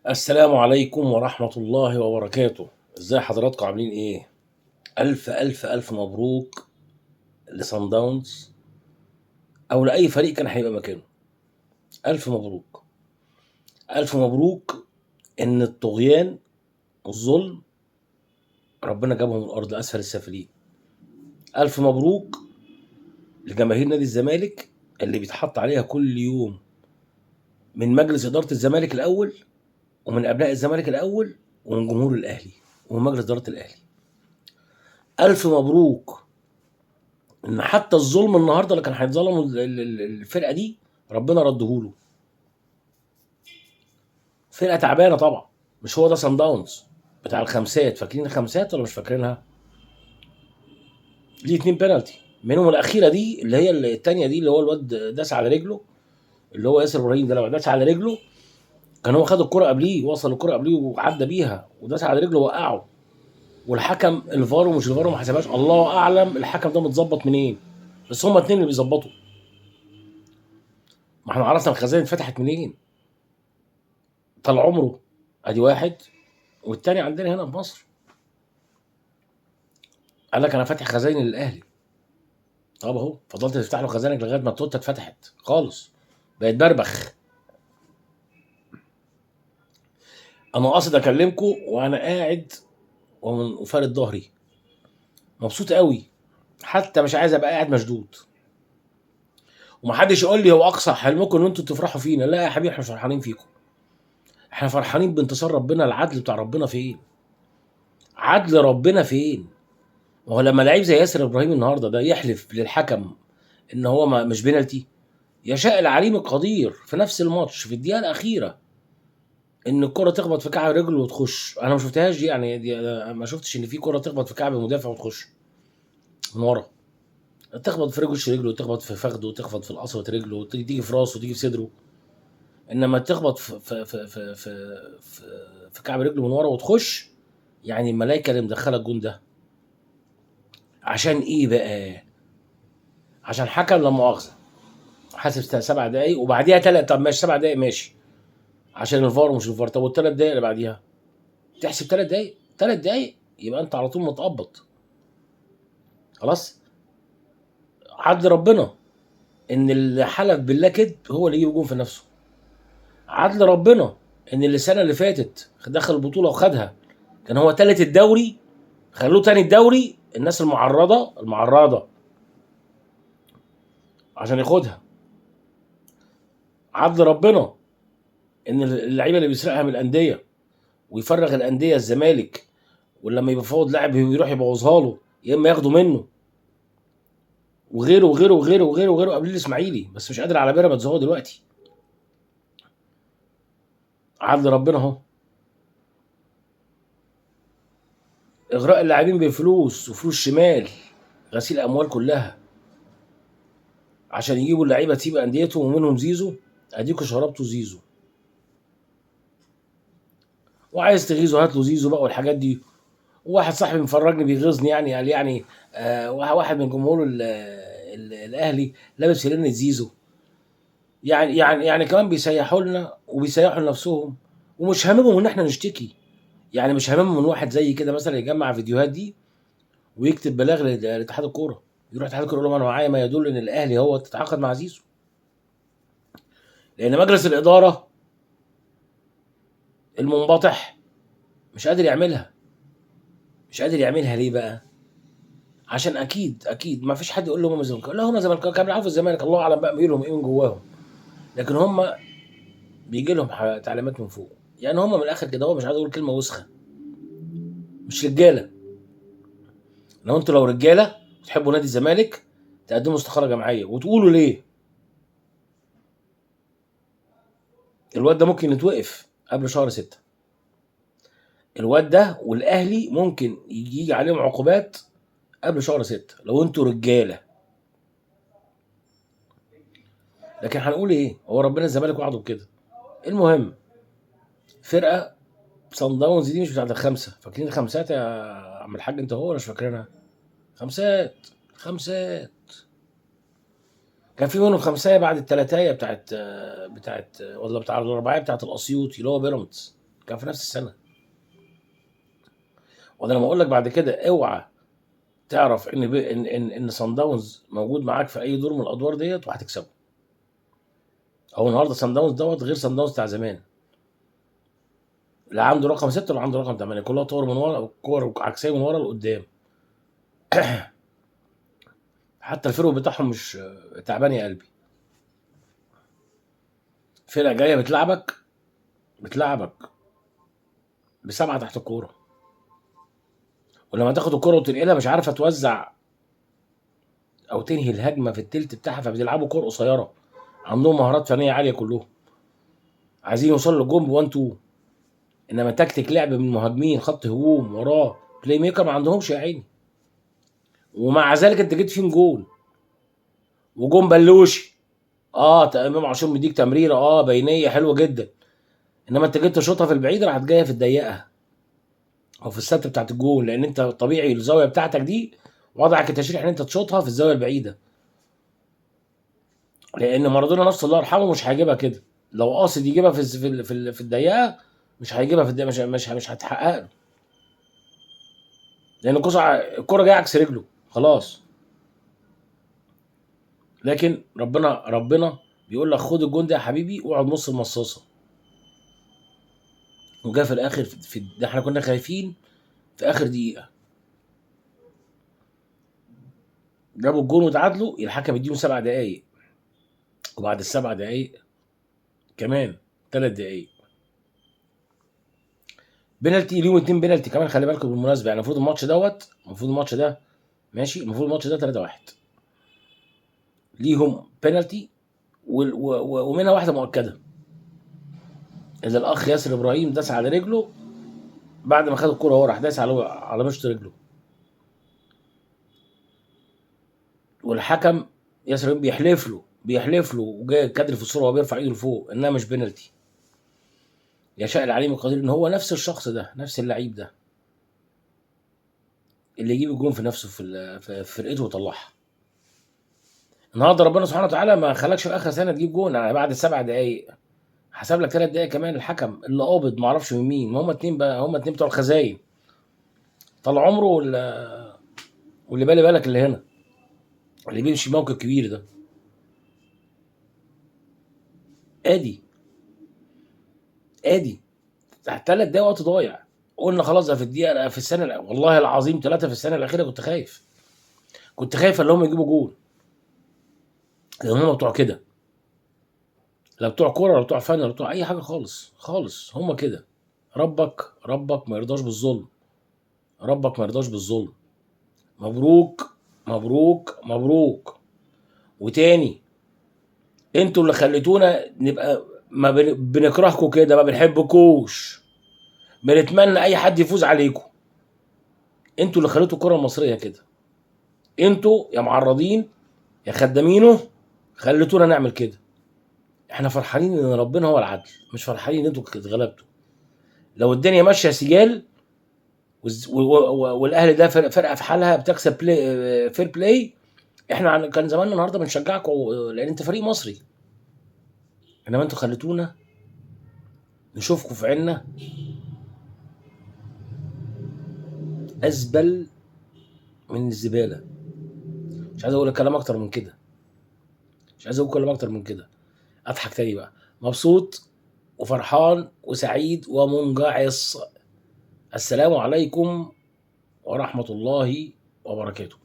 السلام عليكم ورحمة الله وبركاته. ازاي حضراتكم عاملين ايه؟ ألف ألف ألف مبروك لصن داونز أو لأي فريق كان هيبقى مكانه. ألف مبروك. ألف مبروك إن الطغيان والظلم ربنا جابهم الأرض أسفل السافلين. ألف مبروك لجماهير نادي الزمالك اللي بيتحط عليها كل يوم من مجلس إدارة الزمالك الأول ومن أبناء الزمالك الأول ومن جمهور الأهلي ومن مجلس إدارة الأهلي. ألف مبروك ان حتى الظلم النهارده اللي كان هيتظلم الفرقه دي ربنا ردهوله. فرقه تعبانه طبعا، مش هو ده صن داونز بتاع الخمسات. فاكرين الخمسات ولا مش فاكرينها؟ ليه 2 بينالتي منهم الاخيره دي اللي هي الثانيه دي اللي هو الواد داس على رجله، اللي هو ياسر ابراهيم ده لما داس على رجله كان هو خد الكره قبليه، وصل الكره قبليه وعدى بيها وداس على رجله وقعه، والحكم الفار ومش الفار ما حسبهاش. الله اعلم الحكم ده متظبط منين، بس هما اتنين اللي بيظبطوا. ما احنا عرفنا الخزائن اتفتحت منين. طال عمره ادي واحد، والتاني عندنا هنا في مصر قال لك انا فاتح خزاين للاهلي. طب اهو فضلت تفتح له خزانك لغايه ما التوته اتفتحت خالص، بقت بربخ. انا قاصد اكلمكم وانا قاعد وفارد ظهري مبسوط قوي، حتى مش عايز ابقى قاعد مشدود. ومحدش يقول لي هو اقصى حلمكم ان انتوا تفرحوا فينا. لا يا حبيبي، احنا مش فرحانين فيكم، احنا فرحانين بانتصار ربنا. العدل بتاع ربنا فين؟ عدل ربنا فين؟ ما هو لما لعيب زي ياسر ابراهيم النهارده ده يحلف للحكم ان هو ما مش بينالتي، يشاء العليم القدير في نفس الماتش في الدقيقه الاخيره ان الكره تخبط في كعب رجله وتخش. انا ما شفتهاش دي، يعني دي أنا ما شفتش ان في كره تخبط في كعب المدافع وتخش من ورا. تخبط في رجله وتخبط في فخده وتخبط في قصبة رجله وتيجي في راسه وتيجي في صدره، انما تخبط في كعب رجله من ورا وتخش. يعني الملايكه اللي مدخله الجون ده عشان ايه بقى؟ عشان حكم لا مؤاخذه حاسب 7 دقايق وبعديها 3. طب ماشي 7 دقايق ماشي عشان الفار ومش الفار. طب وال3 دقايق اللي بعديها تحسب 3 دقايق؟ 3 دقايق يبقى انت على طول متقبض خلاص. عدل ربنا ان اللي حلف بالله كده هو اللي يجيب جون في نفسه. عدل ربنا ان اللي السنه اللي فاتت دخل البطوله وخدها كان هو تالت الدوري، خلوه تاني الدوري. الناس المعرضه عشان ياخدها. عدل ربنا ان اللعيبه اللي بيسرقها من الانديه ويفرغ الانديه الزمالك، ولما يفوض لاعب يروح يبوظها له يا اما ياخده منه، وغيره وغيره وغيره وغيره وغيره قبل الاسماعيلي، بس مش قادر على بيراميدز هو دلوقتي. عدل ربنا اهو. اغراء اللاعبين بفلوس وفلوس شمال، غسيل اموال كلها عشان يجيبوا اللعيبه تسيب انديتهم ومنهم زيزو. اديكوا شربتوا زيزو، وعايز تغيظه هات له زيزو بقى والحاجات دي. وواحد صاحبي مفرجني بيغيظني، يعني قال يعني واحد من جمهور الاهلي لابس هلمة زيزو. يعني كمان بيسيحوا لنا وبيسيحوا لنفسهم، ومش هاممهم ان احنا نشتكي. يعني مش هاممهم من واحد زي كده مثلا يجمع فيديوهات دي ويكتب بلاغ لاتحاد الكوره، يروح اتحاد الكوره يقول لهم انا معايا ما يدل ان الاهلي هو تتعاقد مع زيزو. لان مجلس الاداره المنبطح مش قادر يعملها. مش قادر يعملها ليه بقى؟ عشان اكيد ما فيش حد يقول لهم هم زملكاويه. لا هم زملكاويه كانوا بيلعبوا في الزمالك، الله اعلم بقى ميولهم ايه من جواهم. لكن هم بيجي لهم تعليمات من فوق. يعني هم من الاخر كده، هو مش عايز اقول كلمه وسخه، مش رجاله. لو رجاله تحبوا نادي الزمالك تقدموا استخاره جماعيه وتقولوا ليه. الواد ده ممكن يتوقف قبل شهر 6. الواد ده والاهلي ممكن يجي عليهم عقوبات قبل شهر 6 لو انتوا رجاله. لكن هنقول ايه؟ هو ربنا الزمالك وعده بكده. المهم، فرقه صن داونز دي مش بتاعت الخمسه. فاكرين الخمسات يا عم الحاج انت هو؟ مش فاكرينها؟ خمسات. خمسات كان في منهم خمسايه بعد الثلاثايه بتاعت ولا بتاع الرباعيه بتاعت الاسيوطي اللي هو بيراميدز. كان في نفس السنه. وانا لما اقول لك بعد كده اوعى تعرف ان صن داونز موجود معاك في اي دور من الادوار ديت وهتكسبه. هو النهارده صن داونز دوت غير صن داونز بتاع زمان، لا عنده رقم 6 ولا عنده رقم 8، كلها طور من ورا، كور عكسيه من ورا لقدام. حتى الفرو بتاعهم مش تعبان يا قلبي. فرقه جايه بتلعبك بسبعه تحت الكوره، ولما تاخد الكوره وتنقلها مش عارفه توزع او تنهي الهجمه في التلت بتاعها، فبيلعبوا كور قصيره. عندهم مهارات فنيه عاليه كلهم، عايزين يوصلوا للجون ب 1 2. انما تكتيك لعب من المهاجمين، خط هجوم وراه بلاي ميكر ما عندهمش يا عيني. ومع ذلك انت جيت فيهم جون، وجون بلوشي. امام عاشور مديك تمريره بينيه حلوه جدا، انما انت جيت تشوطها في البعيده راحت جايه في الضيقه او في الستر بتاعت الجون، لان انت طبيعي الزاويه بتاعتك دي وضعك التشريح ان انت تشوطها في الزاويه البعيده، لان مارادونا نفسه الله يرحمه مش هيجيبها كده. لو قاصد يجيبها في الضيقه مش هيجيبها في الضيقه، مش هتحقق له، لان الكره جايه عكس رجله خلاص. لكن ربنا بيقول لك خد الجون ده يا حبيبي واقعد نص المصاصه. وجا في الاخر ده احنا كنا خايفين في اخر دقيقه، جابوا الجون وتعادلوا، الحكم يديهم 7 دقايق، وبعد ال7 دقايق كمان 3 دقايق بنالتي، ليهم 2 بنالتي كمان. خلي بالكم بالمناسبه، يعني المفروض الماتش ده ماشي، المفروض الماتش ده 3-1 ليهم بنالتي، ومنها واحده مؤكده اللي الاخ ياسر ابراهيم داس على رجله بعد ما خد الكوره، هو راح داس على مشط رجله، والحكم ياسر ابراهيم بيحلف له وجاي كادر في الصوره وهو بيرفع ايده لفوق انها مش بنالتي. يشاء العليم القدير ان هو نفس الشخص ده، نفس اللعيب ده اللي يجيب الجون في نفسه في فرقته ويطلعها. النهارده ربنا سبحانه وتعالى ما خلاكش في اخر سنه تجيب جون، يعني بعد ال7 دقايق حسب لك 3 دقايق كمان. الحكم اللي قابض ما اعرفش من مين، ما هم اتنين بقى، هم اتنين بتوع الخزاين، طال عمره واللي بالك اللي هنا اللي بيمشي موقف كبير ده. ادي 3 دقايق وقت ضايع. قلنا خلاص ده في الدقيقه، في السنه والله العظيم 3 في السنه الاخيره كنت خايف اللي هم يجيبوا جول، لان هم بتوع كده، لا بتوع كوره ولا بتوع فن ولا بتوع اي حاجه خالص هم كده. ربك ما يرضاش بالظلم، ربك ما يرضاش بالظلم. مبروك. وتاني انتوا اللي خليتونا نبقى ما بنكرهكم كده، ما بنحبكوش، بنتمنى اي حد يفوز عليكم. انتوا اللي خليتوا الكره المصريه كده، انتوا يا معرضين يا خدامينه خليتونا نعمل كده. احنا فرحانين ان ربنا هو العدل، مش فرحانين ان انتوا اتغلبتوا. لو الدنيا ماشيه سجال والاهلي ده فرقه في حالها بتكسب فير بلاي، احنا كان زماننا النهارده بنشجعكم لان انت فريق مصري. انما انتوا خليتونا نشوفكم في عنا ازبل من الزباله. مش عايز اقول كلام اكتر من كده. اضحك تاني بقى، مبسوط وفرحان وسعيد ومنجعص. السلام عليكم ورحمه الله وبركاته.